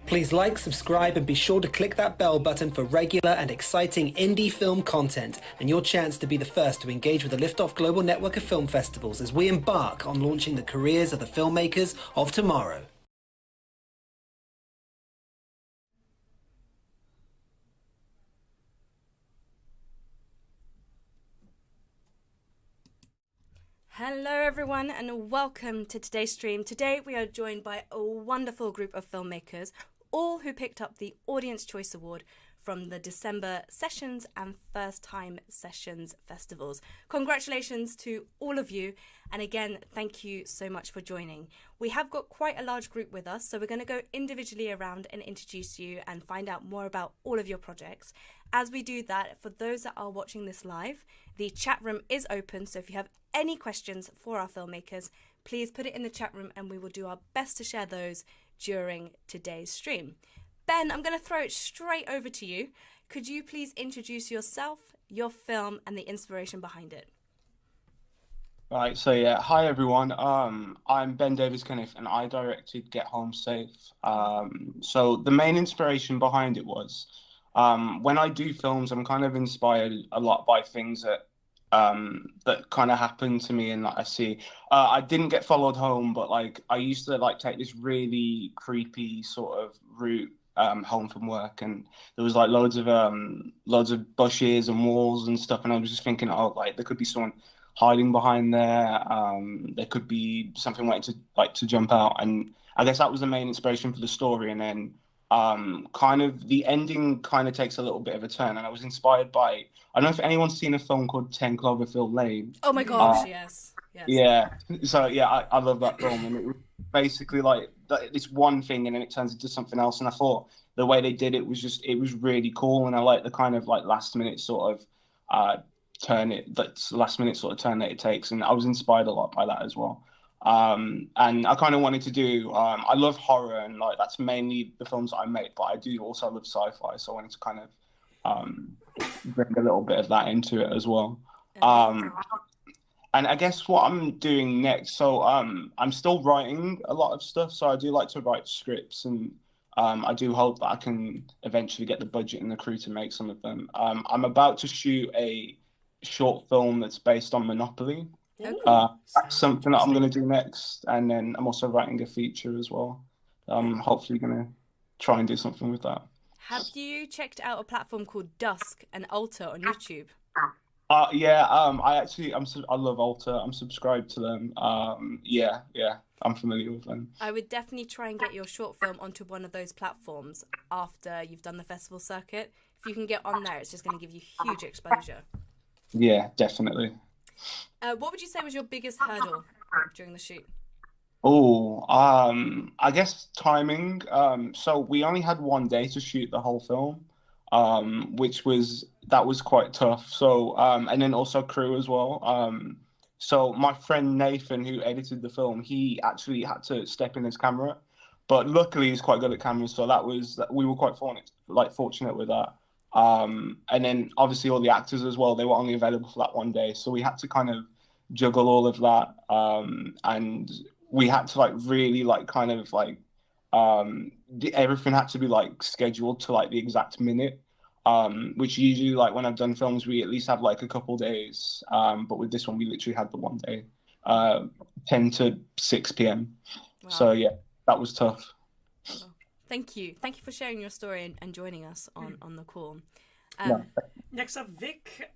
Please like, subscribe, and be sure to click that bell button for regular and exciting indie film content and your chance to be the first to engage with the Liftoff Global Network of Film Festivals as we embark on launching the careers of the filmmakers of tomorrow. Hello everyone and welcome to today's stream. Today we are joined by a wonderful group of filmmakers, all who picked up the Audience Choice Award from the December Sessions and First Time Sessions festivals. Congratulations to all of you, and again, thank you so much for joining. We have got quite a large group with us, so we're going to go individually around and introduce you and find out more about all of your projects. As we do that, for those that are watching this live, the chat room is open, so if you have any questions for our filmmakers, please put it in the chat room and we will do our best to share those during today's stream. Ben, I'm going to throw it straight over to you. Could you please introduce yourself, your film, and the inspiration behind it? Right, so yeah, hi everyone. I'm Ben Davis-Kenneth and I directed Get Home Safe. So the main inspiration behind it was when I do films, I'm kind of inspired a lot by things that kind of happened to me and like I see. I didn't get followed home, but like I used to like take this really creepy sort of route home from work, and there was like loads of bushes and walls and stuff, and I was just thinking, oh, like there could be someone hiding behind there. There could be something waiting to jump out, and I guess that was the main inspiration for the story. And then kind of the ending kind of takes a little bit of a turn, and I was inspired by, I don't know if anyone's seen a film called 10 Cloverfield Lane. Oh my gosh, yes. Yeah, so yeah, I love that film, and it was basically like this one thing and then it turns into something else, and I thought the way they did it was really cool, and I like the kind of like last minute sort of turn that it takes, and I was inspired a lot by that as well. And I kind of wanted to do, I love horror, and like that's mainly the films that I make, but I do also love sci-fi, so I wanted to kind of bring a little bit of that into it as well. And I guess what I'm doing next, so I'm still writing a lot of stuff, so I do like to write scripts, and I do hope that I can eventually get the budget and the crew to make some of them. I'm about to shoot a short film that's based on Monopoly. That's something that I'm going to do next, and then I'm also writing a feature as well. I'm hopefully going to try and do something with that. Have you checked out a platform called Dusk and Alter on YouTube? Yeah, I love Alter. I'm subscribed to them. Yeah, I'm familiar with them. I would definitely try and get your short film onto one of those platforms after you've done the festival circuit. If you can get on there, it's just going to give you huge exposure. Yeah, definitely. What would you say was your biggest hurdle during the shoot? Oh, I guess timing. So we only had one day to shoot the whole film, which was quite tough. So, and then also crew as well. So my friend Nathan, who edited the film, he actually had to step in as camera, but luckily he's quite good at cameras, so we were quite fortunate with that. And then obviously all the actors as well, they were only available for that one day, so we had to kind of juggle all of that, and we had to like really like kind of like everything had to be like scheduled to like the exact minute, which usually like when I've done films we at least have like a couple days, but with this one we literally had the one day, 10 to 6 p.m. Wow. So yeah, that was tough. Thank you for sharing your story and joining us on the call. Next up, Vic.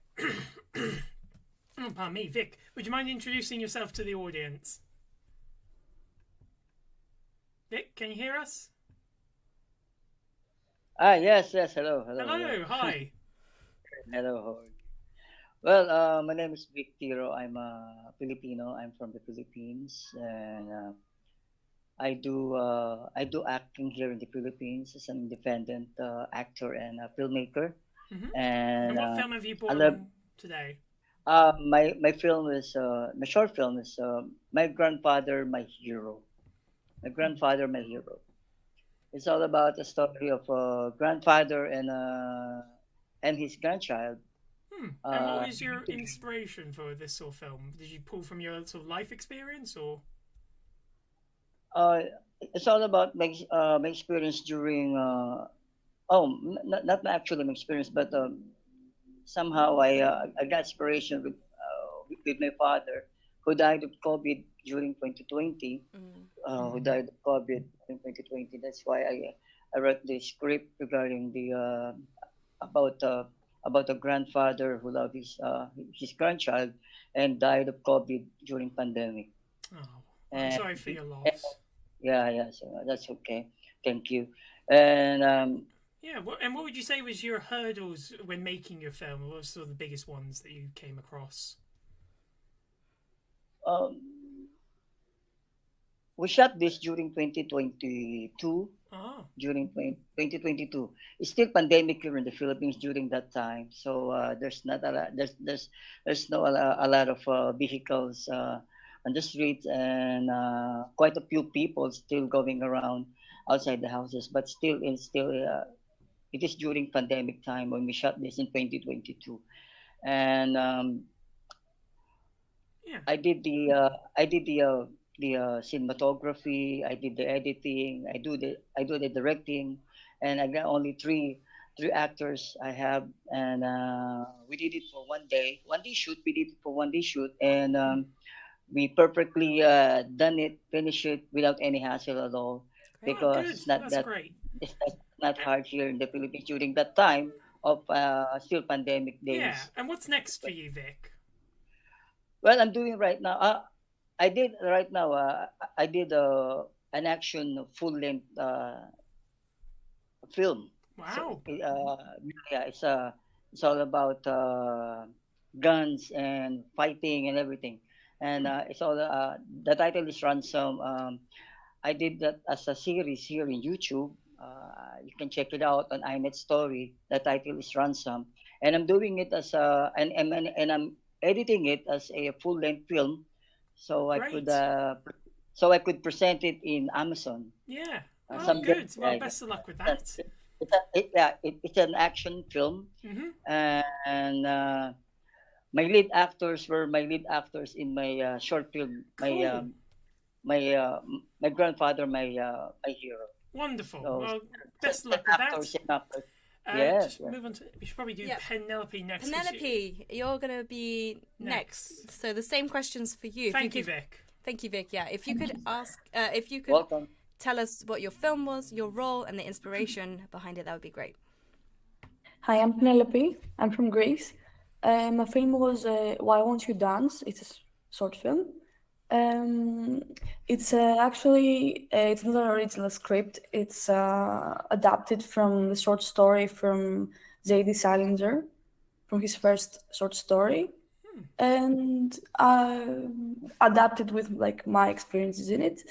Oh, pardon me, Vic, would you mind introducing yourself to the audience? Vic, can you hear us? Yes, hello. Hello, hi. Hello. Well, my name is Vic Tiro. I'm a Filipino. I'm from the Philippines, and I do acting here in the Philippines as an independent actor and a filmmaker. Mm-hmm. And what film have you brought on today? My film is my short film is My Grandfather, My Hero. My Grandfather, My Hero. It's all about the story of a grandfather and his grandchild. And what was your inspiration for this sort of film? Did you pull from your sort of life experience, or? Uh, it's all about my experience during. Not actually my experience, but somehow I got inspiration with my father, who died of COVID during 2020. Mm. Who died of COVID in 2020. That's why I wrote the script regarding the about a grandfather who loved his grandchild and died of COVID during pandemic. Oh, I'm And sorry for your loss. yeah, yeah, so that's okay. Thank you. And Yeah, and what would you say was your hurdles when making your film? What were sort of the biggest ones that you came across? um, we shot this during 2022. Oh, During 2022, it's still pandemic here in the Philippines during that time. So there's not a lot, there's no a lot of vehicles on the streets, and quite a few people still going around outside the houses. But still it is during pandemic time when we shot this in 2022, and yeah. I did the cinematography. I did the editing. I do the directing, and I got only three actors I have, and we did it for one day shoot. We did it for one day shoot, and we perfectly done it, finish it without any hassle at all, Oh, because good. it's not That's that great. it's not hard here in the Philippines during that time of still pandemic Yeah, days. and what's next for you, Vic? Well, I'm doing right now. I did right now. I did an action full length film. So Wow. yeah, it's all about guns and fighting and everything. And it's all the title is Ransom. I did that as a series here in YouTube. You can check it out on iNet Story. The title is Ransom, and I'm doing it as and I'm editing it as a full length film, so Great. I could present it in Amazon. Yeah. Oh, Someday, good. Well, best of luck with yeah, that. it's an action film, Mm-hmm. and my lead actors in my short film. Cool. My my grandfather, my hero. Wonderful. So Well, best of seven luck with that. actors and actors. Yes, Just yes. move on to. We should probably do Yep. Penelope next. 'Cause Penelope, you're going to be next. So the same questions for you. Thank you, Vic. Thank you, Vic. Yeah, if you could if you could Welcome. tell us what your film was, your role, and the inspiration behind it, that would be great. Hi, I'm Penelope. I'm from Greece. My film was Why Won't You Dance? It's a short film. It's actually it's not an original script. It's adapted from the short story from J.D. Salinger, from his first short story, and adapted with like my experiences in it.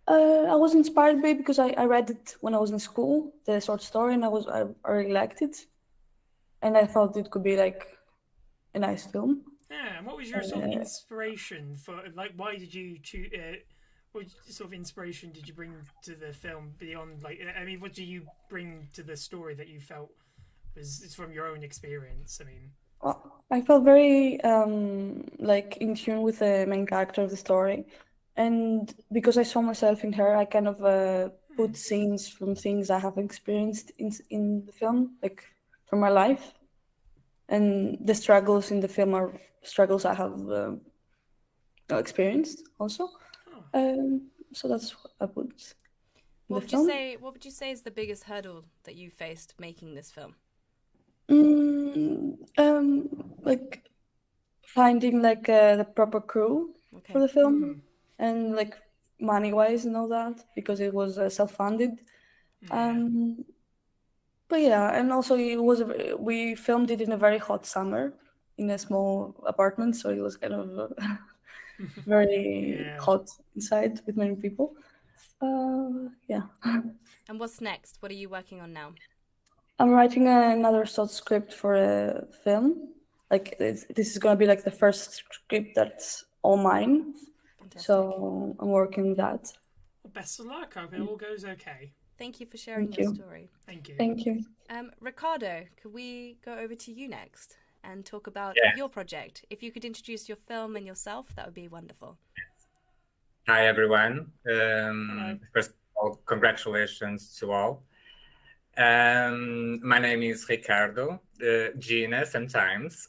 I was inspired by it because I read it when I was in school, the short story, and I really liked it, and I thought it could be like a nice film. Yeah, and what was your sort of inspiration for? Like, why did you choose? What sort of inspiration did you bring to the film beyond? Like, I mean, what do you bring to the story that you felt was from your own experience? I mean, I felt very like in tune with the main character of the story, and because I saw myself in her, I kind of put scenes from things I have experienced in the film, like from my life, and the struggles in the film are struggles I have experienced also. So that's what I put in What the would film. you say? What would you say is the biggest hurdle that you faced making this film? Like finding like the proper crew Okay. for the film, and like money wise and all that, because it was self-funded. But yeah, and also we filmed it in a very hot summer in a small apartment, so it was kind of very Yeah. hot inside with many people. Yeah. And what's next? What are you working on now? I'm writing another short script for a film. Like this is gonna be like the first script that's all mine. Fantastic. So I'm working on that. Well, best of luck. I hope it all goes okay. Thank you for sharing Thank your you. story. Thank you. Thank you. Ricardo, could we go over to you next and talk about your project? If you could introduce your film and yourself, that would be wonderful. Hi, everyone. Hello. First of all, congratulations to all. My name is Ricardo, Gina sometimes.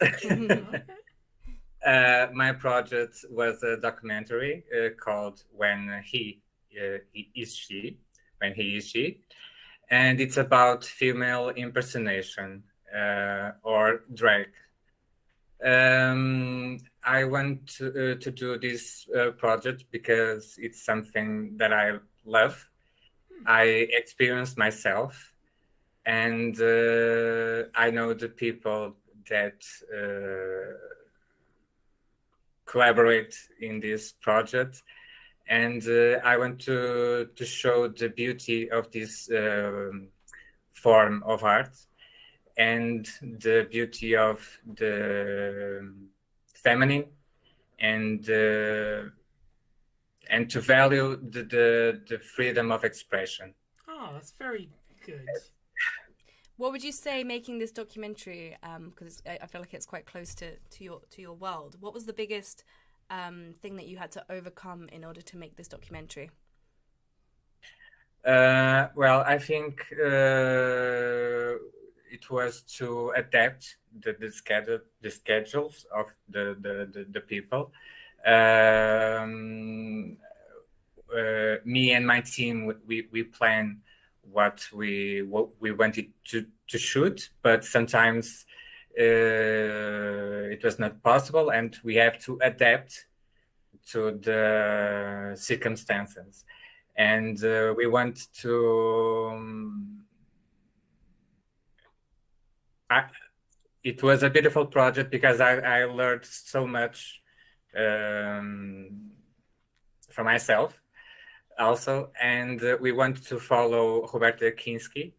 My project was a documentary called When He Is She, When He Is She, and it's about female impersonation or drag. I want to do this project because it's something that I love. I experienced myself, and I know the people that collaborate in this project, and I want to show the beauty of this form of art and the beauty of the feminine, and to value the freedom of expression. Oh, that's very good. What would you say making this documentary? Because I feel like it's quite close to your world. What was the biggest thing that you had to overcome in order to make this documentary? Well, I think it was to adapt the schedules of the people. Me and my team, we plan what we wanted to shoot, but sometimes it was not possible, and we have to adapt to the circumstances. And we want to. It was a beautiful project because I learned so much from myself also, and we want to follow Roberta Kinski.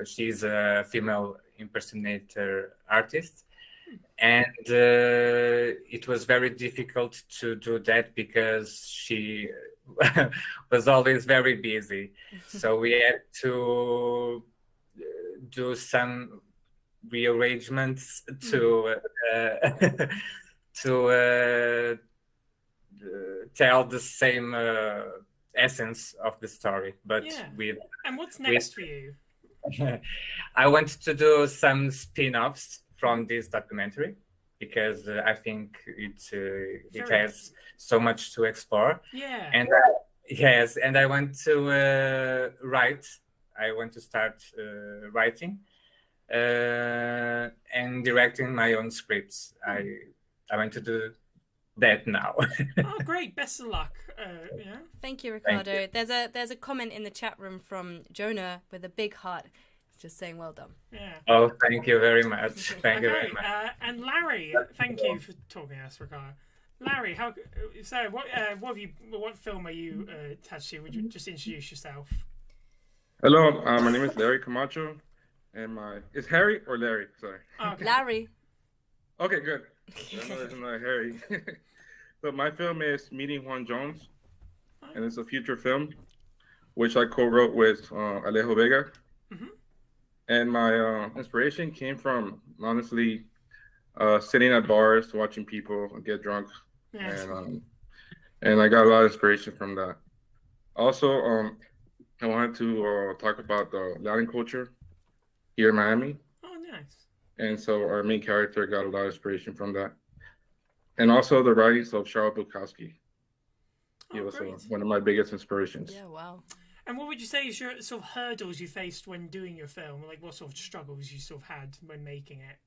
She's a female impersonator artist, and it was very difficult to do that because she was always very busy. So we had to do some rearrangements to tell the same essence of the story, but with. And what's next for you? I want to do some spin-offs from this documentary because I think it has so much to explore. Yeah. And yes, and I want to write. I want to start writing and directing my own scripts. I want to do that now. Oh, great! Best of luck. Yeah. Thank you, Ricardo. Thank you. There's a comment in the chat room from Jonah with a big heart, just saying well done. Yeah. Oh, thank you very much. Thank you very much. And Larry, thank you for talking to us, Ricardo. Larry, what film are you attached to? Would you just introduce yourself? Hello, my name is Larry Camacho, and is Harry or Larry? Sorry. Okay. Larry. Okay, good. I know there's another Harry. So my film is Meeting Juan Jones, and it's a feature film, which I co-wrote with Alejo Vega. Mm-hmm. And my inspiration came from, honestly, sitting at bars, watching people get drunk, and I got a lot of inspiration from that. Also, I wanted to talk about the Latin culture here in Miami. Oh, nice. And so our main character got a lot of inspiration from that. And also the writings of Charles Bukowski. He was one of my biggest inspirations. Yeah, wow. And what would you say is your sort of hurdles you faced when doing your film? Like what sort of struggles you sort of had when making it?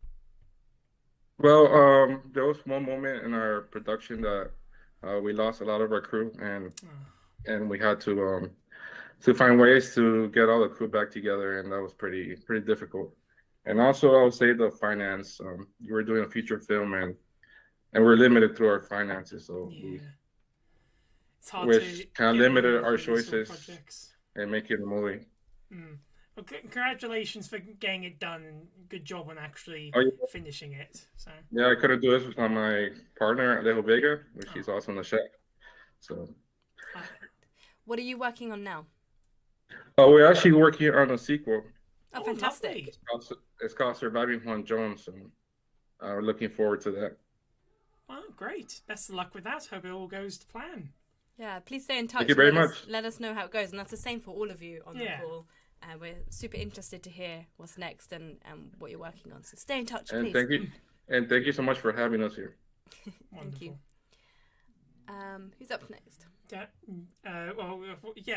Well, there was one moment in our production that we lost a lot of our crew, and we had to find ways to get all the crew back together, and that was pretty difficult. And also, I would say the finance. You were doing a feature film, and we're limited through our finances, so it's hard which kind of limited our choices and making a movie. Well, congratulations for getting it done, and good job on actually finishing it. So yeah, I couldn't do this without my partner Alejo Vega, which she's also on the chef. So, what are you working on now? Oh, we're actually working on a sequel. Oh, fantastic! It's called Surviving Juan Jones, and we're looking forward to that. Oh, great. Best of luck with that. Hope it all goes to plan. Yeah, please stay in touch. Thank you very much. Let us know how it goes. And that's the same for all of you on the Yeah. call. We're super interested to hear what's next and what you're working on. So stay in touch, And please. thank you so much for having us here. Thank you. Who's up next?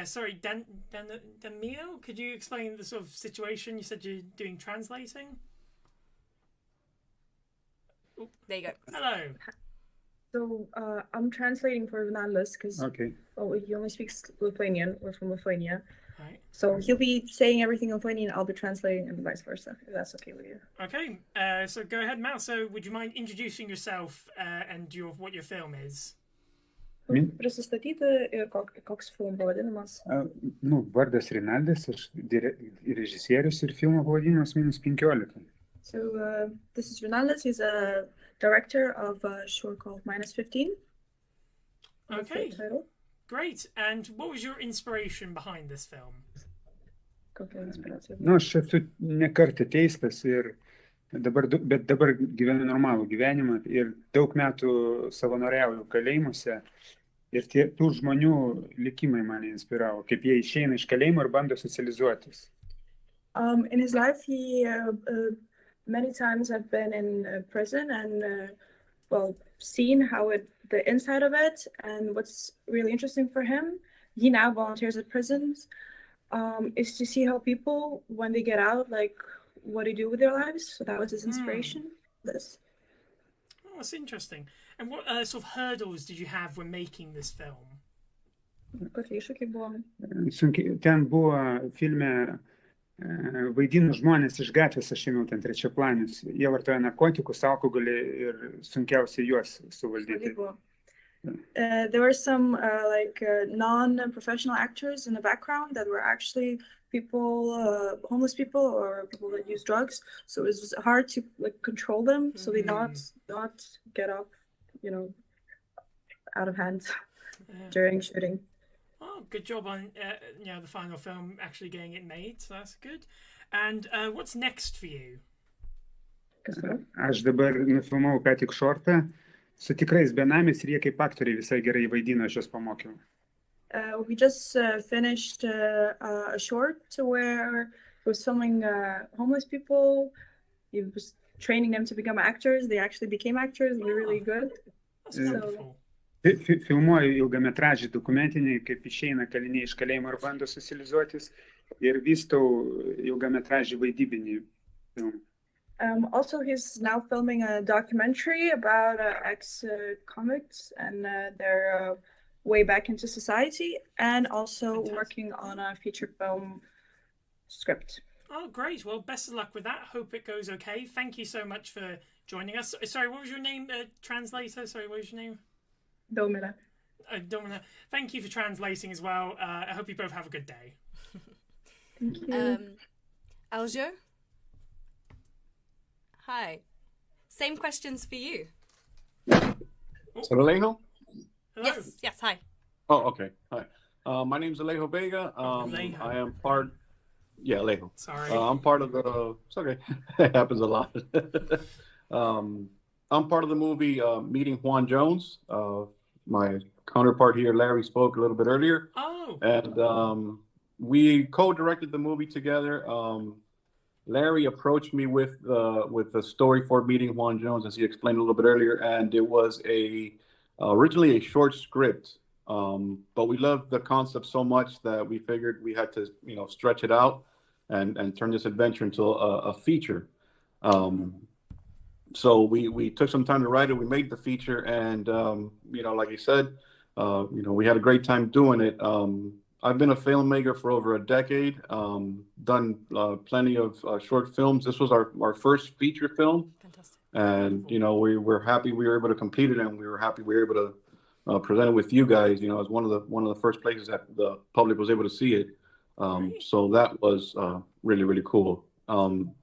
Sorry, Daniel, could you explain the sort of situation? You said you're doing translating? Oh, there you go. Hello. So I'm translating for Rales because he only speaks Lithuanian. We're from Lithuania. Right. So he'll be saying everything in Lithuanian, I'll be translating, and vice versa, if that's okay with you. Okay, so go ahead, Mal. So would you mind introducing yourself and what your film is? Prisistatyti ir koks filmo pavadinimas. Vardas Rinaldas, aš režisierius ir filmo pavadinimas -15. So this is Rales. He's a director of a short called -15. Okay, Title. great. And what was your inspiration behind this film? Kokia inspiracija? Aš esu nekartą teistas bet dabar gyvenu normalų gyvenimą ir daug metų savanoriauju kalėjimuose ir tų žmonių likimai mane inspiravo, kaip jie išeina iš kalėjimo ir bando socializuotis. In his life, he many times have been in prison and seen how the inside of it, and what's really interesting for him, he now volunteers at prisons, is to see how people, when they get out, like what they do with their lives. So that was his inspiration. This. Oh, that's interesting. And what sort of hurdles did you have when making this film? Kokie iššūkiai buvo? Ten buvo filme vaidino žmonės iš gatvės, aš ėmiau ten trečiaplanius. Jie vartoja narkotikus, alkoholį ir sunkiausia juos suvaldyti. There were some non-professional actors in the background that were actually people, homeless people or people that use drugs. So it was hard to control them, so they not get up, out of hand during shooting. Oh, good job on the final film actually getting it made. So that's good. And what's next for you? Aš dabar nufilmavau ką tik šortą su tikrais benamiais ir jie kaip aktoriai visai gerai vaidino, aš juos pamokiau. We just finished a short where he was filming homeless people. He was training them to become actors. They actually became actors. They're really good. That's wonderful. Filmuoju ilgametražį dokumentinį, kaip išeina kaliniai iš kalėjimo ir bando socializuotis, ir vystau ilgametražį vaidybinį filmą. Also, he's now filming a documentary about ex-convicts and their way back into society, and also working on a feature film script. Oh, great. Well, best of luck with that. Hope it goes okay. Thank you so much for joining us. Sorry, what was your name, translator? Sorry, what was your name? Domina. Domina. Thank you for translating as well. I hope you both have a good day. Thank you. Aljo? Hi. Same questions for you. So Alejo? Hello. Yes, hi. Oh, okay. Hi. My name's Alejo Vega. Alejo. I am part... Yeah, Alejo. Sorry. I'm part of the... It's okay. It happens a lot. I'm part of the movie Meeting Juan Jones. My counterpart here, Larry, spoke a little bit earlier. Oh. And we co-directed the movie together. Larry approached me with the story for Meeting Juan Jones, as he explained a little bit earlier, and it was originally a short script, but we loved the concept so much that we figured we had to, stretch it out and turn this adventure into a feature. So we took some time to write it. We made the feature, and like you said, we had a great time doing it. I've been a filmmaker for over a decade, done plenty of short films. This was our first feature film. Fantastic. And, we were happy we were able to complete it, and we were happy we were able to present it with you guys, as one of the first places that the public was able to see it. So that was really, really cool. One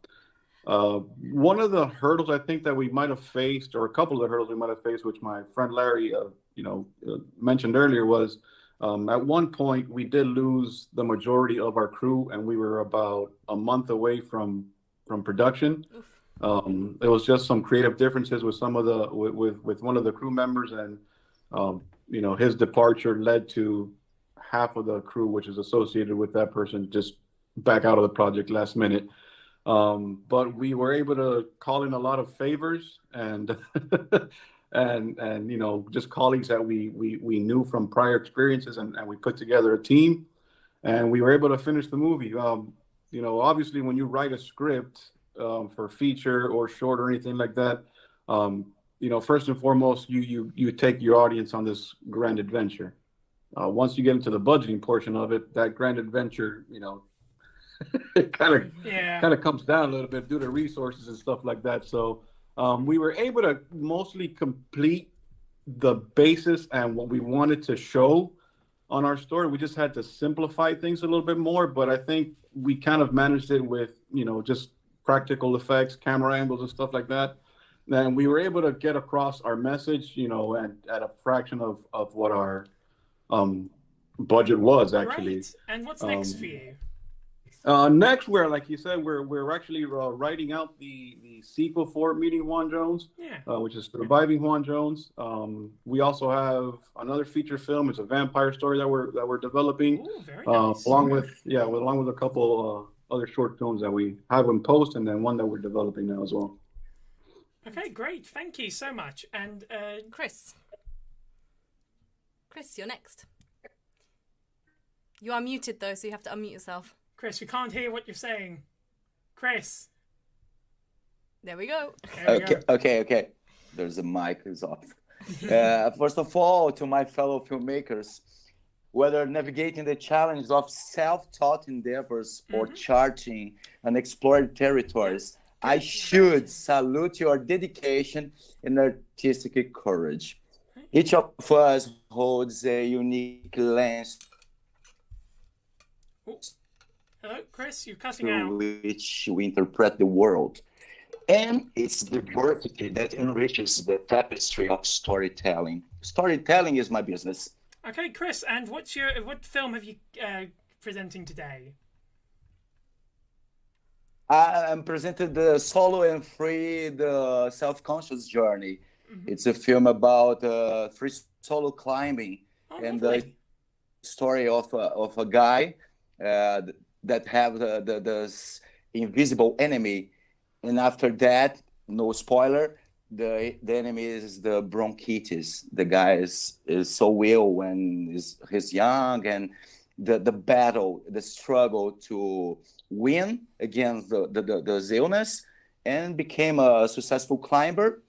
of the hurdles I think that we might have faced, or a couple of the hurdles we might have faced, which my friend Larry, mentioned earlier, was at one point we did lose the majority of our crew, and we were about a month away from production. It was just some creative differences with some of the with one of the crew members, and you know, his departure led to half of the crew, which is associated with that person, just back out of the project last minute. But we were able to call in a lot of favors and and you know, just colleagues that we knew from prior experiences, and we put together a team, and we were able to finish the movie. You know, obviously when you write a script for feature or short or anything like that, you know, first and foremost, you take your audience on this grand adventure. Once you get into the budgeting portion of it, that grand adventure, you know, it kind of comes down a little bit due to resources and stuff like that. So we were able to mostly complete the basis and what we wanted to show on our story. We just had to simplify things a little bit more, but I think we kind of managed it with, you know, just practical effects, camera angles and stuff like that. And we were able to get across our message, you know, at a fraction of what our budget was actually. Great. And what's next for you? Next, like you said, we're actually writing out the sequel for Meeting Juan Jones, which is Surviving Juan Jones. We also have another feature film. It's a vampire story that we're developing. Ooh, very nice. along with a couple other short films that we have in post, and then one that we're developing now as well. Okay, great. Thank you so much. And Chris, you're next. You are muted though, so you have to unmute yourself. Chris, we can't hear what you're saying. Chris. There we go. Okay. There's a mic is off. First of all, to my fellow filmmakers, whether navigating the challenge of self-taught endeavors or charting unexplored territories, I should salute your dedication and artistic courage. Each of us holds a unique lens Hello, Chris, you're cutting out. through which we interpret the world. And it's diversity that enriches the tapestry of storytelling. Storytelling is my business. Okay, Chris, and what film have you presenting today? I'm presenting the Solo and Free, the Self-Conscious Journey. It's a film about free solo climbing and the story of a guy that have this invisible enemy. And after that, no spoiler, the enemy is the bronchitis. The guy is so ill when he's young, and the battle, the struggle to win against the illness, and became a successful climber,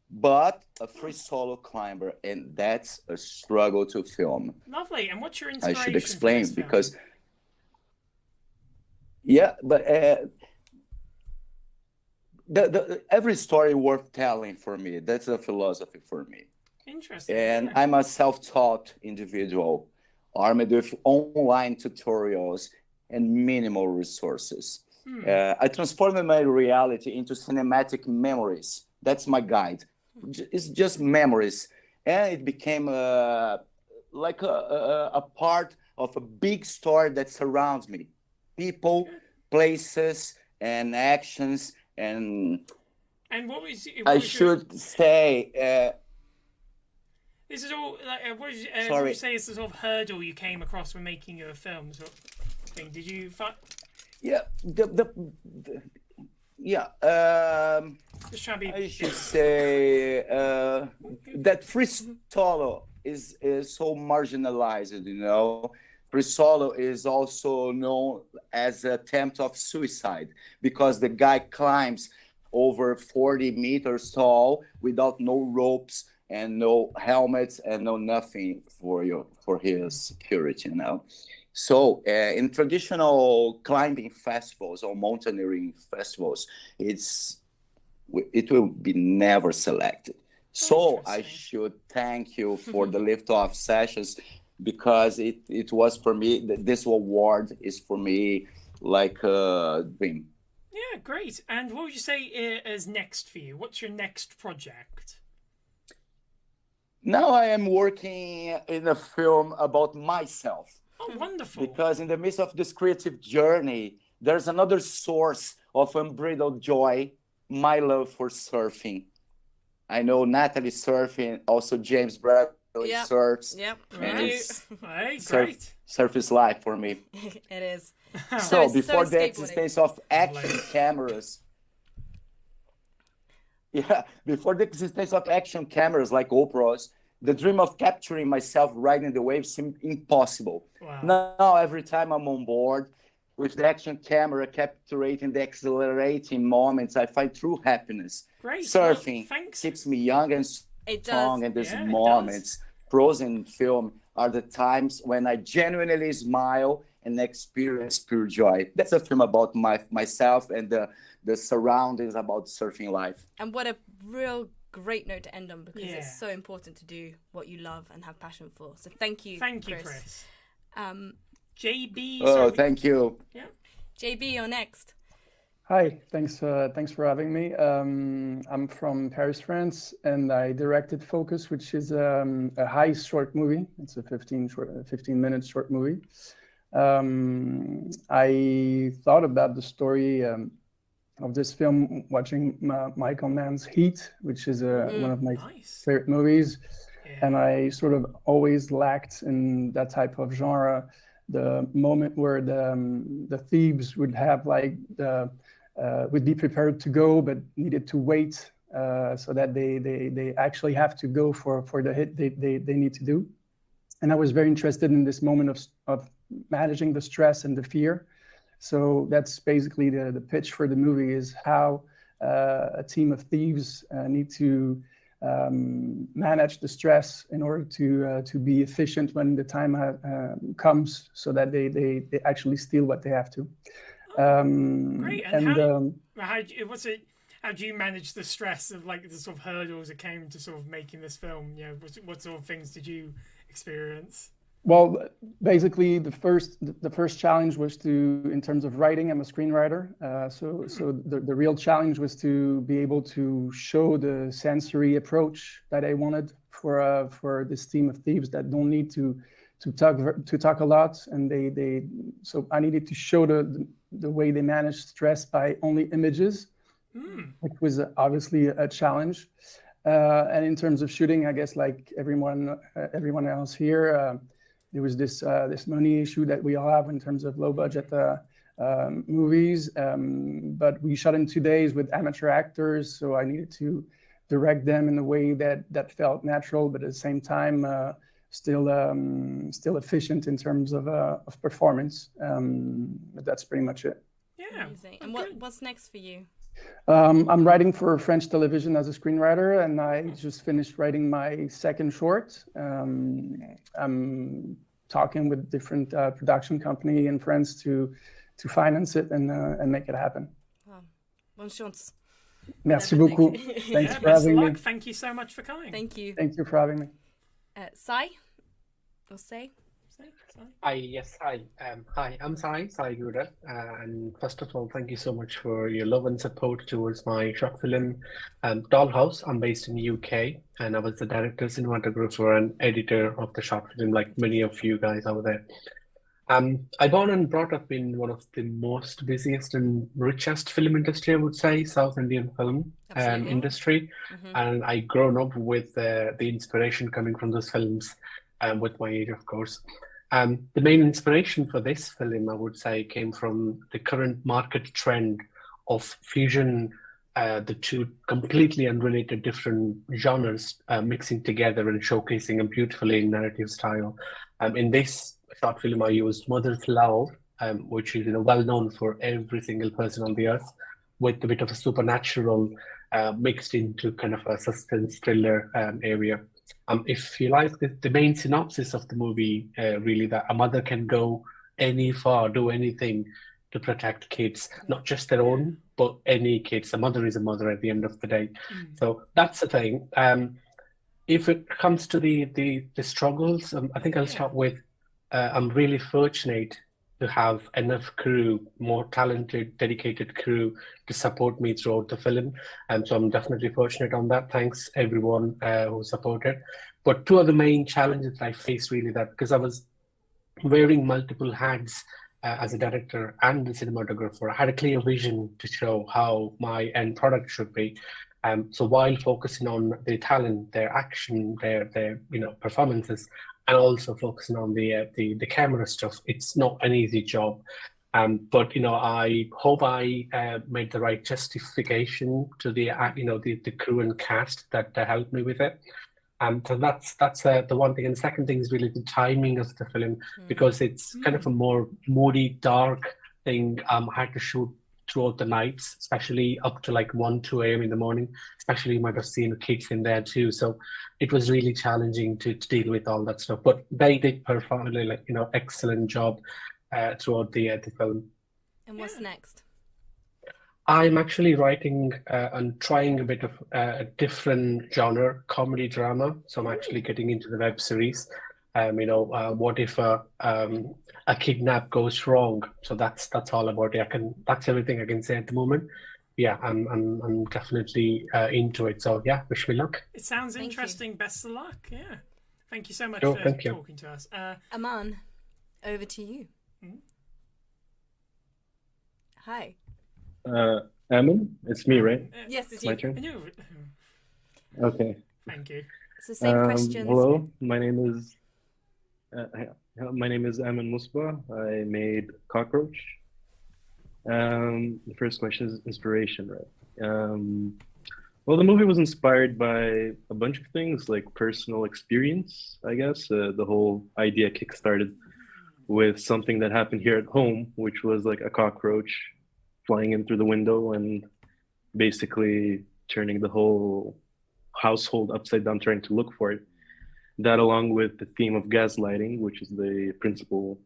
but a free solo climber, and that's a struggle to film. Lovely. And what's your I inspiration? should explain for this because every story worth telling for me. That's a philosophy for me. Interesting. And I'm a self-taught individual, armed with online tutorials and minimal resources. I transformed my reality into cinematic memories. That's my guide. It's just memories. And it became like a part of a big story that surrounds me. People, places, and actions. And what was I should say... this is all. What did you say is the sort of hurdle you came across when making your film? Sort of thing. Did you find? Yeah, Just trying to be. I should say that free solo is so marginalized. You know, free solo is also known as an attempt of suicide because the guy climbs over 40 meters tall without no ropes and no helmets and no nothing for his security, you know. So in traditional climbing festivals or mountaineering festivals, it will be never selected. So I should thank you for the liftoff sessions, because it was for me, this award is for me like a dream. Yeah, great. And what would you say is next for you? What's your next project? Now I am working in a film about myself. Oh, wonderful. Because in the midst of this creative journey, there's another source of unbridled joy my love for surfing. I know Natalie surfing, also James Bradley surfs. Yep. And Great. surf is life for me. It is. So before the existence of action cameras, like GoPros, the dream of capturing myself riding the waves seemed impossible. Wow. Now every time I'm on board with the action camera capturing the exhilarating moments, I find true happiness. Great. Surfing keeps me young and strong, and these moments, frozen film, are the times when I genuinely smile and experience pure joy. That's a film about myself and the surroundings about surfing life. And what a real great note to end on, because it's so important to do what you love and have passion for. So thank you, Chris. JB. Oh, thank you. Yeah. JB, you're next. Hi, thanks for having me. I'm from Paris, France, and I directed Focus, which is a heist short movie. It's a 15-minute short movie. I thought about the story of this film watching Michael Mann's Heat, which is one of my favorite movies. Yeah. And I sort of always lacked in that type of genre the moment where the thieves would have would be prepared to go, but needed to wait so that they actually have to go for the hit they need to do. And I was very interested in this moment of managing the stress and the fear. So that's basically the pitch for the movie, is how a team of thieves need to manage the stress in order to be efficient when the time comes, so that they actually steal what they have to. Great. And how do you manage the stress of the sort of hurdles that came to sort of making this film? You know, what sort of things did you experience? Well, basically, the first challenge was in terms of writing, I'm a screenwriter. So the real challenge was to be able to show the sensory approach that I wanted for this team of thieves that don't need to talk a lot, and so I needed to show the way they manage stress by only images, which was obviously a challenge. And in terms of shooting, I guess like everyone else here, there was this money issue that we all have in terms of low budget movies. But we shot in 2 days with amateur actors, so I needed to direct them in a way that felt natural, but at the same time still efficient in terms of performance. But that's pretty much it. Yeah. Amazing. And what's next for you? I'm writing for French television as a screenwriter, and I just finished writing my second short. I'm talking with different production company in France to finance it and make it happen. Wow. Bonne chance. Merci beaucoup. Thanks for having me. Thank you so much for coming. Thank you. Thank you for having me. Sai? Or Say? Hi, I'm Sai Gura, and first of all, thank you so much for your love and support towards my short film, Dollhouse. I'm based in the UK, and I was the director, cinematographer, and editor of the short film, like many of you guys out there. I born and brought up in one of the most busiest and richest film industry, I would say, South Indian film industry, and I grown up with the inspiration coming from those films, with my age, of course. The main inspiration for this film, I would say, came from the current market trend of fusion, the two completely unrelated different genres mixing together and showcasing them beautifully in narrative style. In this short film, I used Mother's Love, which is well known for every single person on the earth, with a bit of a supernatural mixed into kind of a suspense thriller area. If you like, the main synopsis of the movie, really, that a mother can go any far, do anything to protect kids, not just their own, but any kids. A mother is a mother at the end of the day. So that's the thing. If it comes to the struggles, I think I'll start with, I'm really fortunate to have enough crew, more talented, dedicated crew to support me throughout the film. So I'm definitely fortunate on that. Thanks everyone who supported. But two of the main challenges that I faced, really, that because I was wearing multiple hats as a director and the cinematographer, I had a clear vision to show how my end product should be. So while focusing on their talent, their action, their performances, and also focusing on the camera stuff, it's not an easy job. But I hope I made the right justification to the crew and cast that helped me with it. So that's the one thing. And the second thing is really the timing of the film, because it's kind of a more moody, dark thing. I had to shoot throughout the nights, especially up to like 1, 2 a.m. in the morning. Especially you might have seen kids in there too. So it was really challenging to deal with all that stuff. But they did perform excellent job throughout the film. And what's next? I'm actually writing and trying a bit of a different genre, comedy drama. So I'm actually getting into the web series. What if a kidnap goes wrong? So that's all about it. That's everything I can say at the moment. Yeah, I'm definitely into it. So yeah, wish me luck. It sounds interesting. Best of luck. Yeah, thank you so much Sure, for thank you. talking to us. Amon, over to you. Hi. Amon, it's me, right? Yes, it's my you. turn. Okay. Thank you. It's the same questions. Hello, my name is Amon Musba. I made Cockroach. The first question is inspiration, right? Well, the movie was inspired by a bunch of things, like personal experience, I guess. The whole idea kickstarted with something that happened here at home, which was like a cockroach flying in through the window and basically turning the whole household upside down, trying to look for it. That, along with the theme of gaslighting, which is the principal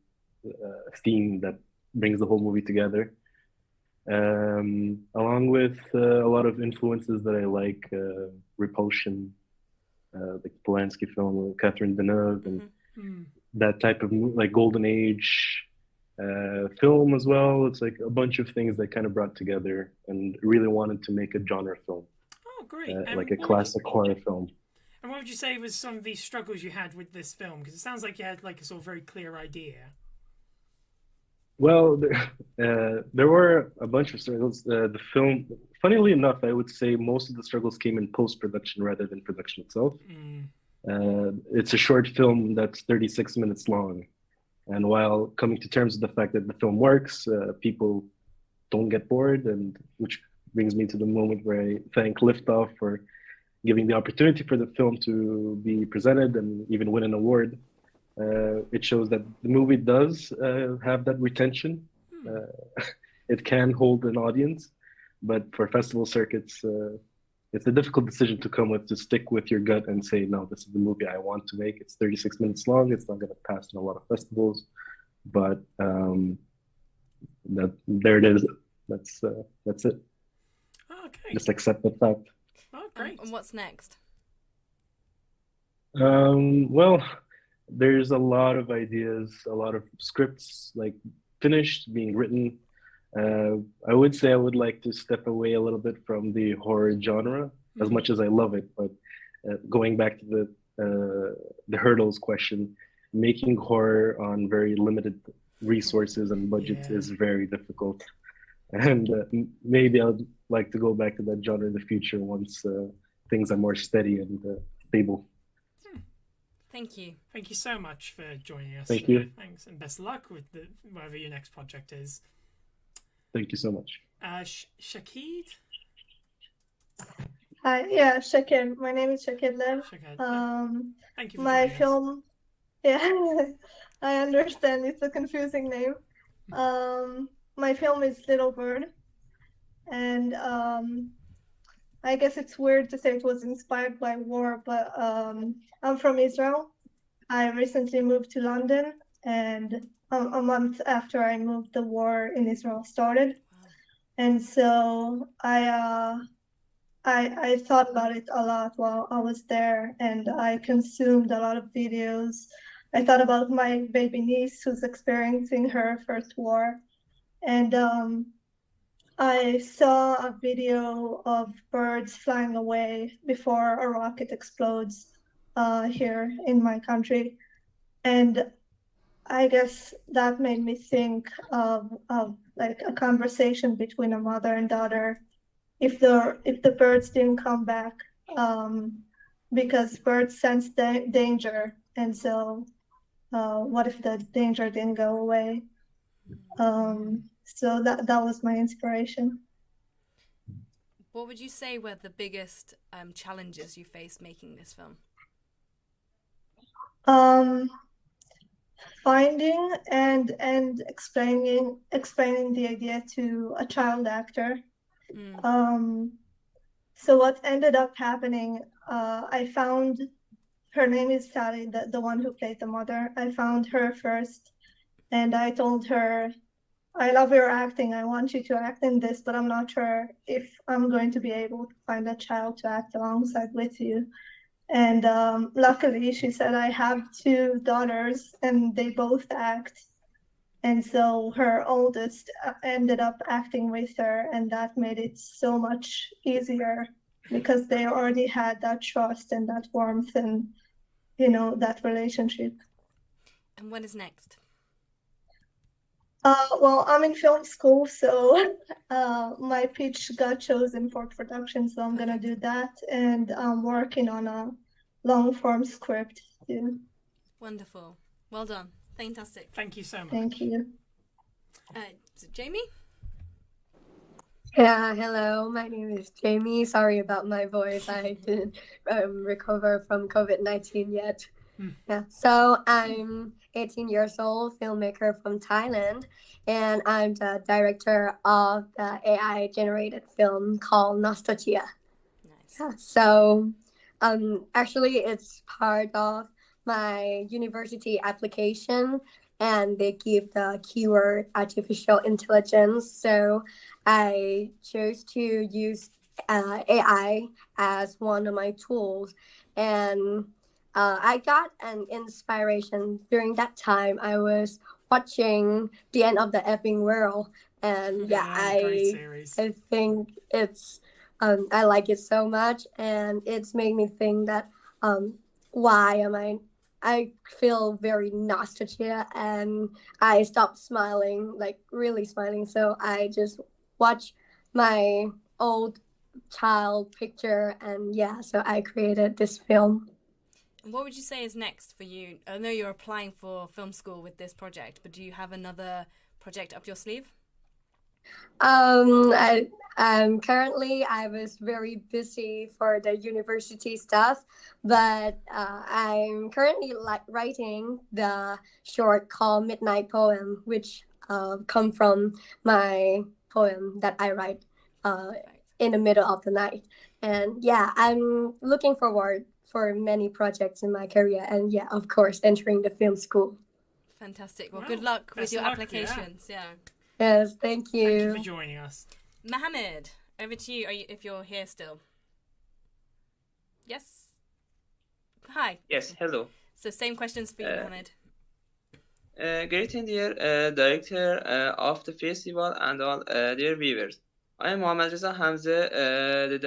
theme that brings the whole movie together, along with a lot of influences that I like, Repulsion, like Polanski film, Catherine Deneuve, and that type of like Golden Age film as well. It's like a bunch of things that kind of brought together, and really wanted to make a genre film. Oh, great! Like a classic horror film. And what would you say was some of the struggles you had with this film? Because it sounds like you had like a sort of very clear idea. Well, there were a bunch of struggles. The film, funnily enough, I would say most of the struggles came in post-production rather than production itself. It's a short film that's 36 minutes long. And while coming to terms with the fact that the film works, people don't get bored, and which brings me to the moment where I thank Liftoff for giving the opportunity for the film to be presented and even win an award. It shows that the movie does have that retention. It can hold an audience, but for festival circuits, it's a difficult decision to come with, to stick with your gut and say, no, this is the movie I want to make. It's 36 minutes long. It's not going to pass in a lot of festivals, but there it is. That's it. Okay. Just accept the fact. Oh, great. And what's next? Well, there's a lot of ideas, a lot of scripts like finished, being written. I would say I would like to step away a little bit from the horror genre, as much as I love it. But going back to the hurdles question, making horror on very limited resources and budgets is very difficult. And maybe I'd like to go back to that genre in the future once things are more steady and stable. Thank you. Thank you so much for joining us. Thank you. Thanks, and best of luck with whatever your next project is. Thank you so much. Shakid? Hi, yeah, Shakid. My name is Shakid Lev. Thank you for my joining film, yeah, I understand it's a confusing name. My film is Little Bird, and I guess it's weird to say it was inspired by war, but I'm from Israel. I recently moved to London, and a month after I moved, the war in Israel started. And so I thought about it a lot while I was there, and I consumed a lot of videos. I thought about my baby niece who's experiencing her first war. And I saw a video of birds flying away before a rocket explodes here in my country. And I guess that made me think of like a conversation between a mother and daughter. If the birds didn't come back, because birds sense danger, and so what if the danger didn't go away? So that was my inspiration. What would you say were the biggest challenges you faced making this film? Finding and explaining the idea to a child actor. So what ended up happening, I found, her name is Sally, the one who played the mother. I found her first, and I told her, I love your acting. I want you to act in this, but I'm not sure if I'm going to be able to find a child to act alongside with you. And luckily, she said, I have two daughters, and they both act. And so her oldest ended up acting with her, and that made it so much easier because they already had that trust and that warmth and, you know, that relationship. And what is next? Well, I'm in film school, so my pitch got chosen for production, so I'm gonna do that, and I'm working on a long-form script too. Wonderful. Well done. Fantastic. Thank you so much. Thank you. So Jamie? Yeah, hello. My name is Jamie. Sorry about my voice. I didn't recover from COVID-19 yet. Yeah. So I'm 18 years old, filmmaker from Thailand, and I'm the director of the AI-generated film called Nostalgia. Nice. Yeah, so actually, it's part of my university application, and they give the keyword artificial intelligence. So I chose to use AI as one of my tools, and I got an inspiration during that time. I was watching The End of the Effing World, and I think it's I like it so much, and it's made me think that why am I feel very nostalgia, and I stopped smiling, like really smiling. So I just watch my old child picture, and yeah, so I created this film. What would you say is next for you? I know you're applying for film school with this project, but do you have another project up your sleeve? Currently I was very busy for the university stuff, but I'm currently writing the short called Midnight Poem, which come from my poem that I write in the middle of the night. And yeah, I'm looking forward for many projects in my career, and yeah, of course, entering the film school. Fantastic. Well, good luck with your applications. Yeah. Yes, thank you. Thank you for joining us. Mohammed, over to you, if you're here still. Yes? Hi. Yes, hello. So same questions for you, Mohammed. Greeting dear director of the festival and all dear viewers. I am Mohammed Reza Hamze, the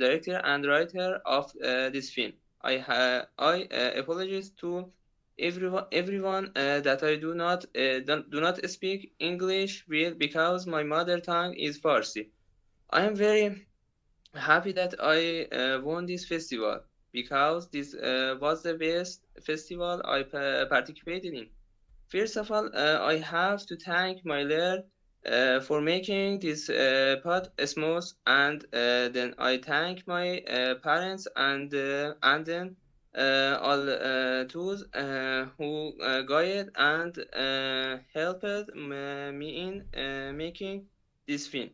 director and writer of this film. I apologize to everyone that I do not speak English well because my mother tongue is Farsi. I am very happy that I won this festival because this was the best festival I participated in. First of all, I have to thank my Lord for making this pod smooth, and then I thank my parents and then all those who guided and helped me in making this film.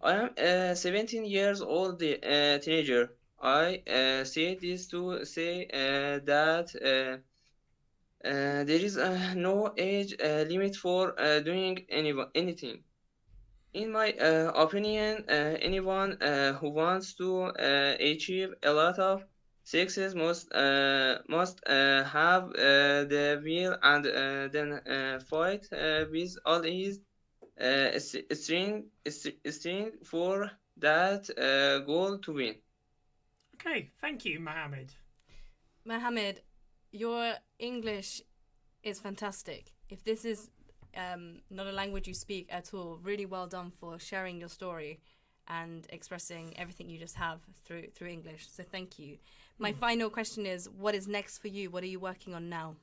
I am 17 years old teenager. I say this to say that there is no age limit for doing anything. In my opinion, anyone who wants to achieve a lot of success must have the will and then fight with all his strength for that goal to win. Okay, thank you, Mohammed. Mohammed, your English is fantastic. If this is not a language you speak at all, really well done for sharing your story and expressing everything you just have through English. So thank you. My final question is, what is next for you? What are you working on now?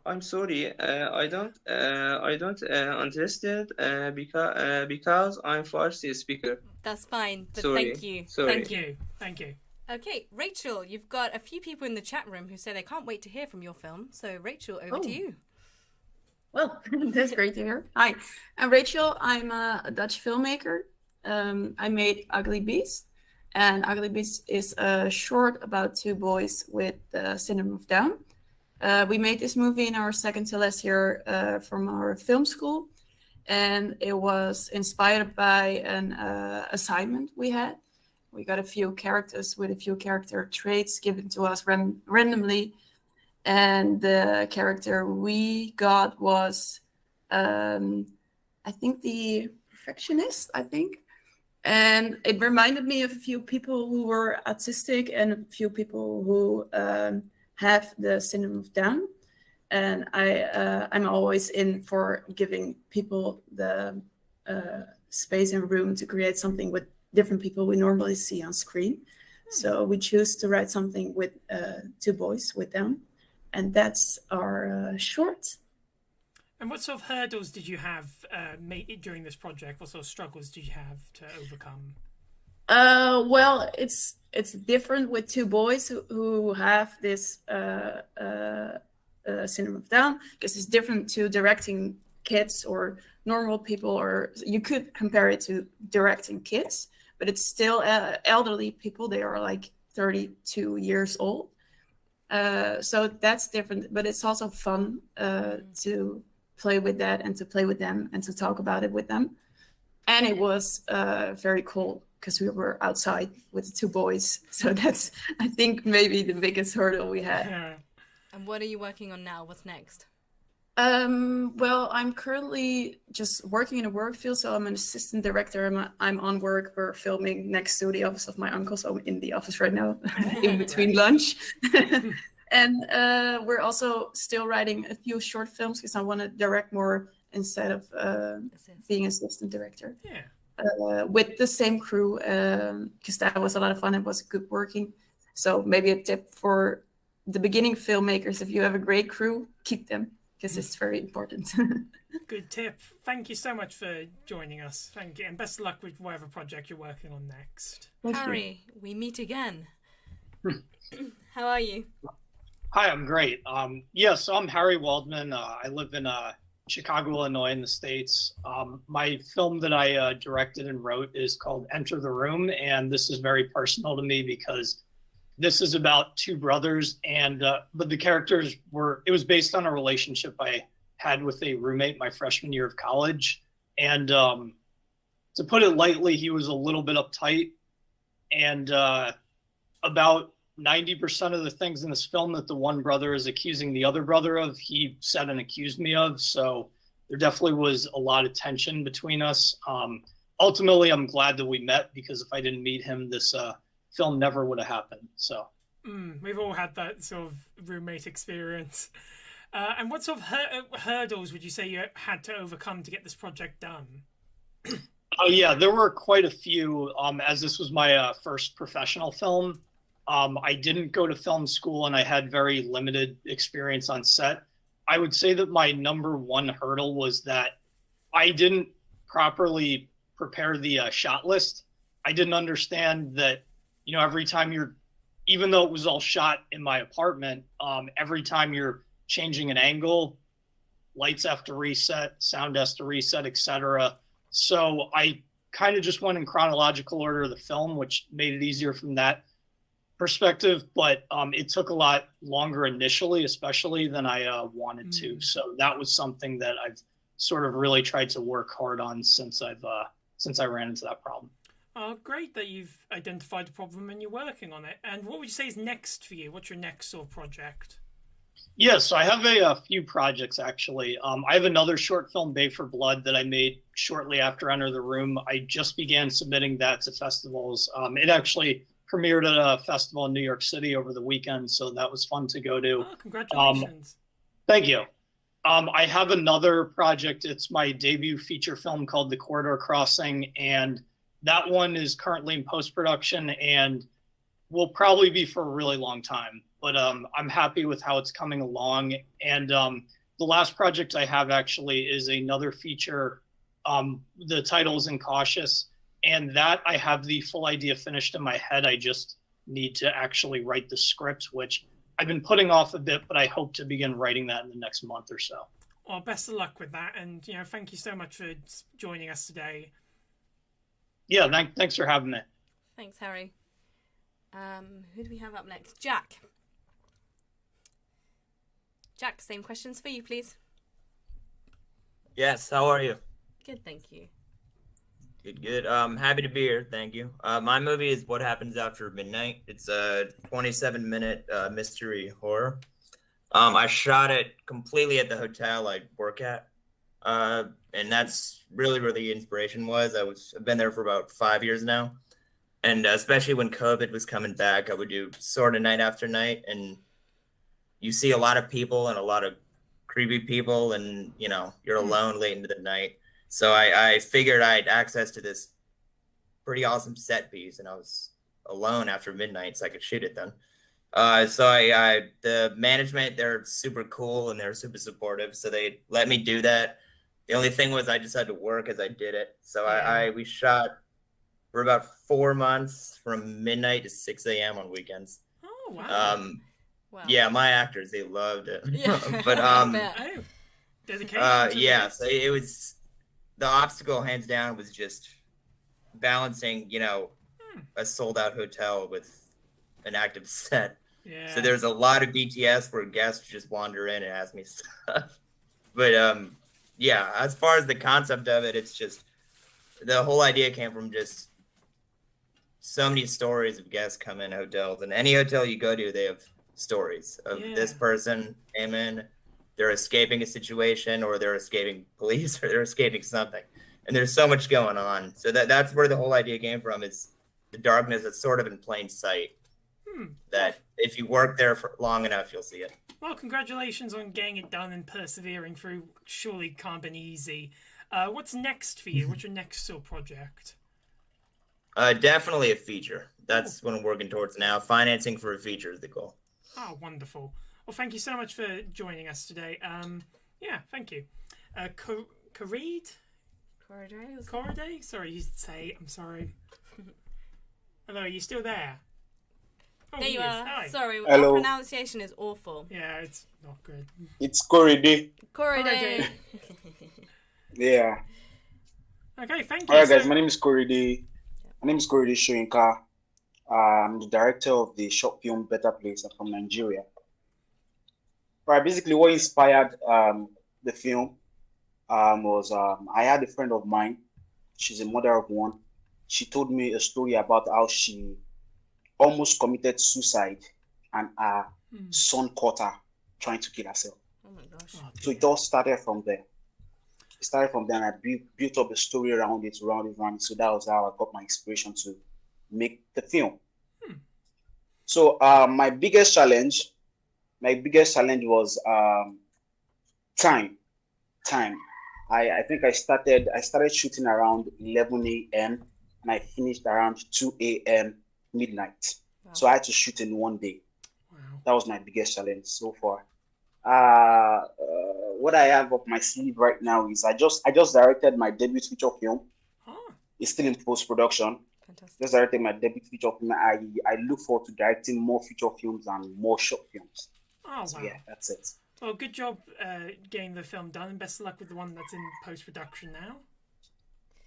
I'm sorry, I don't interested because I'm Farsi speaker. That's fine, but Sorry. thank you. Sorry. Thank you. Okay, Rachel, you've got a few people in the chat room who say they can't wait to hear from your film. So Rachel, over to you. Well, that's great to hear. Hi, I'm Rachel. I'm a Dutch filmmaker. I made Ugly Beast, and Ugly Beast is a short about two boys with syndrome of Down. We made this movie in our second to last year from our film school, and it was inspired by an assignment we had. We got a few characters with a few character traits given to us randomly, and the character we got was, I think, the perfectionist, and it reminded me of a few people who were autistic and a few people who have the syndrome of Down. And I'm always in for giving people the space and room to create something with different people we normally see on screen. So we choose to write something with two boys with them, and that's our short. And what sort of hurdles did you have during this project? What sort of struggles did you have to overcome? Well, it's different with two boys who have this syndrome of Down, because it's different to directing kids or normal people, or you could compare it to directing kids, but it's still elderly people. They are like 32 years old. So that's different, but it's also fun to play with that and to play with them and to talk about it with them. And it was very cool because we were outside with the two boys. So that's, I think, maybe the biggest hurdle we had. And what are you working on now? What's next? Well, I'm currently just working in a work field, so I'm an assistant director. I'm on work. We're filming next to the office of my uncle, so I'm in the office right now, in between lunch. And we're also still writing a few short films because I want to direct more instead of being assistant director. Yeah. With the same crew, because that was a lot of fun. It was good working. So maybe a tip for the beginning filmmakers: if you have a great crew, keep them, because it's very important. Good tip. Thank you so much for joining us. Thank you, and best of luck with whatever project you're working on next. Harry, we meet again. How are you? Hi, I'm great. Yes, I'm Harry Waldman. I live in Chicago, Illinois, in the States. My film that I directed and wrote is called Enter the Room, and this is very personal to me because this is about two brothers, and but the characters it was based on a relationship I had with a roommate my freshman year of college. And to put it lightly, he was a little bit uptight, and about 90% of the things in this film that the one brother is accusing the other brother of, he said and accused me of. So there definitely was a lot of tension between us. Ultimately, I'm glad that we met, because if I didn't meet him, this film never would have happened. So we've all had that sort of roommate experience. And what sort of hurdles would you say you had to overcome to get this project done? Oh yeah, there were quite a few. As this was my first professional film, I didn't go to film school and I had very limited experience on set. I would say that my number one hurdle was that I didn't properly prepare the shot list. I didn't understand that, every time even though it was all shot in my apartment, every time you're changing an angle, lights have to reset, sound has to reset, etc. So I kind of just went in chronological order of the film, which made it easier from that perspective, but it took a lot longer initially, especially than I wanted to. So that was something that I've sort of really tried to work hard on since I ran into that problem. Great that you've identified the problem and you're working on it. And what would you say is next for you? What's your next sort of project? Yeah, so I have a few projects, actually. I have another short film, Bay for Blood, that I made shortly after Enter the Room. I just began submitting that to festivals. It actually premiered at a festival in New York City over the weekend, so that was fun to go to. Oh, congratulations. Thank you. I have another project. It's my debut feature film called The Corridor Crossing, and that one is currently in post-production and will probably be for a really long time. But I'm happy with how it's coming along. And the last project I have actually is another feature. The title is Incautious, and that I have the full idea finished in my head. I just need to actually write the script, which I've been putting off a bit, but I hope to begin writing that in the next month or so. Well, best of luck with that, and thank you so much for joining us today. Yeah, thanks for having me. Thanks, Harry. Who do we have up next? Jack. Jack, same questions for you, please. Yes, how are you? Good, thank you. Good. Happy to be here. Thank you. My movie is What Happens After Midnight. It's a 27-minute mystery horror. I shot it completely at the hotel I work at, and that's really where the inspiration was. I've been there for about 5 years now, and especially when COVID was coming back, I would do sort of night after night, and you see a lot of people and a lot of creepy people, and you're alone late into the night. So I figured I had access to this pretty awesome set piece, and I was alone after midnight, so I could shoot it then. So the management, they're super cool and they're super supportive, so they let me do that. The only thing was I just had to work as I did it. So we shot for about 4 months from midnight to 6 a.m. on weekends. Oh, wow. Wow. Yeah, my actors, they loved it. Yeah. But dedication. Yeah, so it was, the obstacle hands down was just balancing, a sold out hotel with an active set. Yeah. So there's a lot of BTS where guests just wander in and ask me stuff. But yeah, as far as the concept of it, it's just the whole idea came from just so many stories of guests come in hotels, and any hotel you go to, they have stories of this person came in, they're escaping a situation, or they're escaping police, or they're escaping something, and there's so much going on. So that's where the whole idea came from, is the darkness that's sort of in plain sight, that if you work there for long enough, you'll see it. Well, congratulations on getting it done and persevering through. Surely can't be easy. What's next for you? What's your next sort of project? Definitely a feature. That's what I'm working towards now. Financing for a feature is the goal. Oh, wonderful. Well, thank you so much for joining us today. Yeah, thank you. Cory? Corriday? Sorry, you say. I'm sorry. Hello, are you still there? Oh, there you are. Hi. Sorry, Hello. our pronunciation is awful. Yeah, it's not good. It's Cory. Corriday. Yeah. Okay, thank you. Alright, guys, my name is Cory. My name is Cory Shoyinka. I'm the director of the short film Better Place. I'm from Nigeria. Right, basically what inspired the film was I had a friend of mine. She's a mother of one. She told me a story about how she almost committed suicide and her son caught her trying to kill herself. Oh my gosh. So it all started from there. It started from there, and I built up a story around it. So that was how I got my inspiration to make the film. So my biggest challenge was time. I think I started shooting around 11 a.m. and I finished around 2 a.m. midnight. Wow. So I had to shoot in one day. Wow. That was my biggest challenge so far. What I have up my sleeve right now is I just directed my debut feature film. It's still in post-production. Just directed my debut feature film. I look forward to directing more feature films and more short films. Oh, so wow. Yeah, that's it. Well, good job getting the film done, and best of luck with the one that's in post-production now.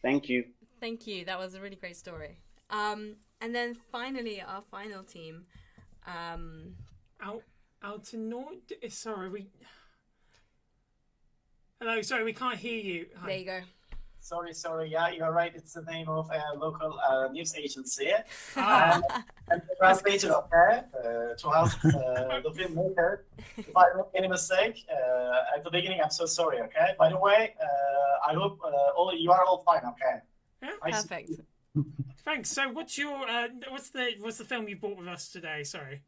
Thank you. Thank you. That was a really great story. And then finally, our final team. Hello, sorry, we can't hear you. Hi. There you go. Sorry. Yeah, you're right. It's the name of a local news agency. And the translator, okay, to help the filmmaker. If I make any mistake at the beginning, I'm so sorry. Okay. By the way, I hope you are all fine. Okay. Yeah, perfect. Thanks. So, what's your what's the film you brought with us today? Sorry.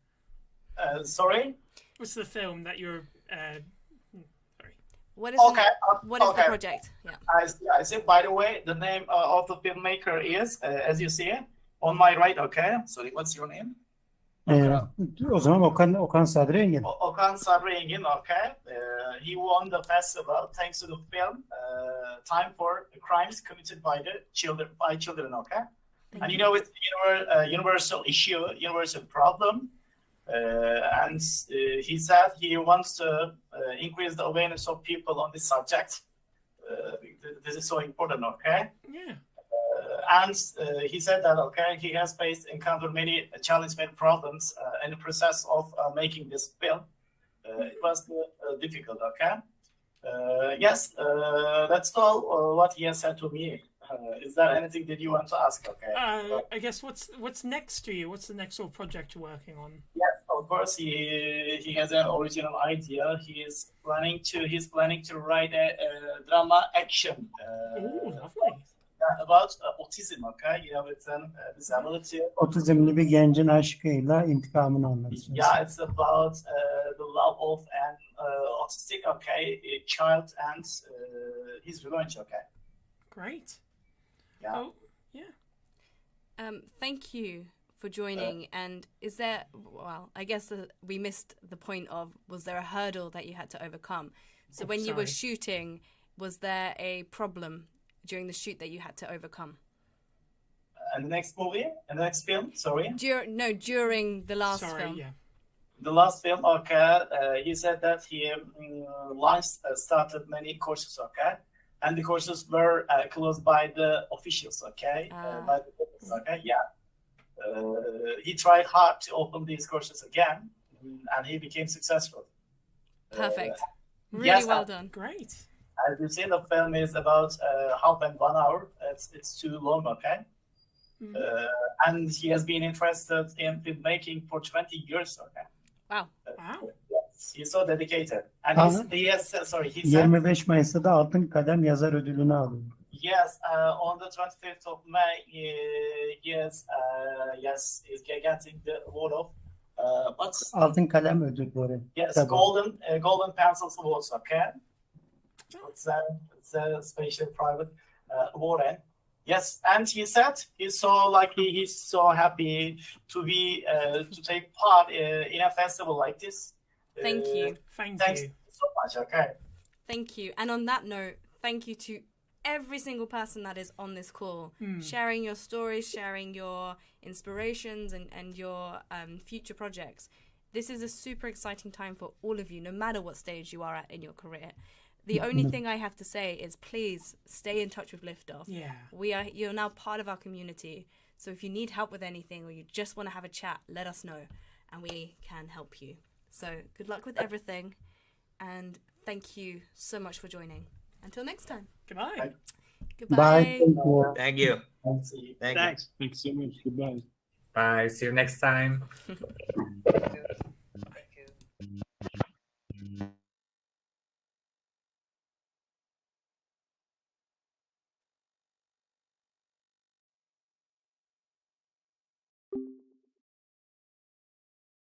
Sorry. What's the film that you're? What is the project? Yeah. I see. By the way, the name of the filmmaker is, as you see, on my right. Okay. Sorry. What's your name? O zaman Okan Sadri Engin. Okan Sadri Engin. Okay. He won the festival thanks to the film "Time for Crimes Committed by Children." Okay. And you know, it's a universal issue, universal problem. And he said he wants to increase the awareness of people on this subject. This is so important, okay? Yeah. And he said that, okay, he has encountered many challenges, many problems in the process of making this film. It was difficult, okay? Yes, that's all what he has said to me. Is there anything that you want to ask? Okay. I guess what's next to you? What's the next sort of project you're working on? Yes, of course. He has an original idea. He's planning to write a drama action. Lovely. About autism. Okay, you know, it's a disability. Otizmli bir gencin aşkıyla intikamını anlatıyor. Yeah, it's about the love of an autistic, okay, child and his revenge. Okay. Great. Yeah. Oh, yeah. Thank you for joining. And is there? Well, I guess we missed the point of. Was there a hurdle that you had to overcome? So when you were shooting, was there a problem during the shoot that you had to overcome? And the next movie, and the next film. Sorry. During the last film. Yeah. The last film. Okay. He said that he started many courses. Okay. And the courses were closed by the officials, okay? By the okay, yeah. He tried hard to open these courses again, and he became successful. Perfect. Really yes, well done. Great. As you see, the film is about half and 1 hour. It's too long, okay? Mm-hmm. And he has been interested in filmmaking for 20 years, okay? Wow. Wow. Yes, he's so dedicated. And he said, 25 Mayıs'ta da Altın Kalem Yazar Ödülünü aldı. Yes, on the 25th of May, he's getting the award of Altın Kalem Ödülleri. Yes, golden pencils awards, okay? It's a special private award. Yes, and he said he's so lucky, he's so happy to be to take part in a festival like this. Thank you. Thanks so much. Okay. Thank you. And on that note, thank you to every single person that is on this call, sharing your stories, sharing your inspirations and your future projects. This is a super exciting time for all of you, no matter what stage you are at in your career. The only thing I have to say is please stay in touch with Liftoff. Yeah. You're now part of our community. So if you need help with anything or you just want to have a chat, let us know and we can help you. So good luck with everything and thank you so much for joining. Until next time. Goodbye. Goodbye. Bye. Thank you. Thanks. Thanks so much. Goodbye. Bye. See you next time.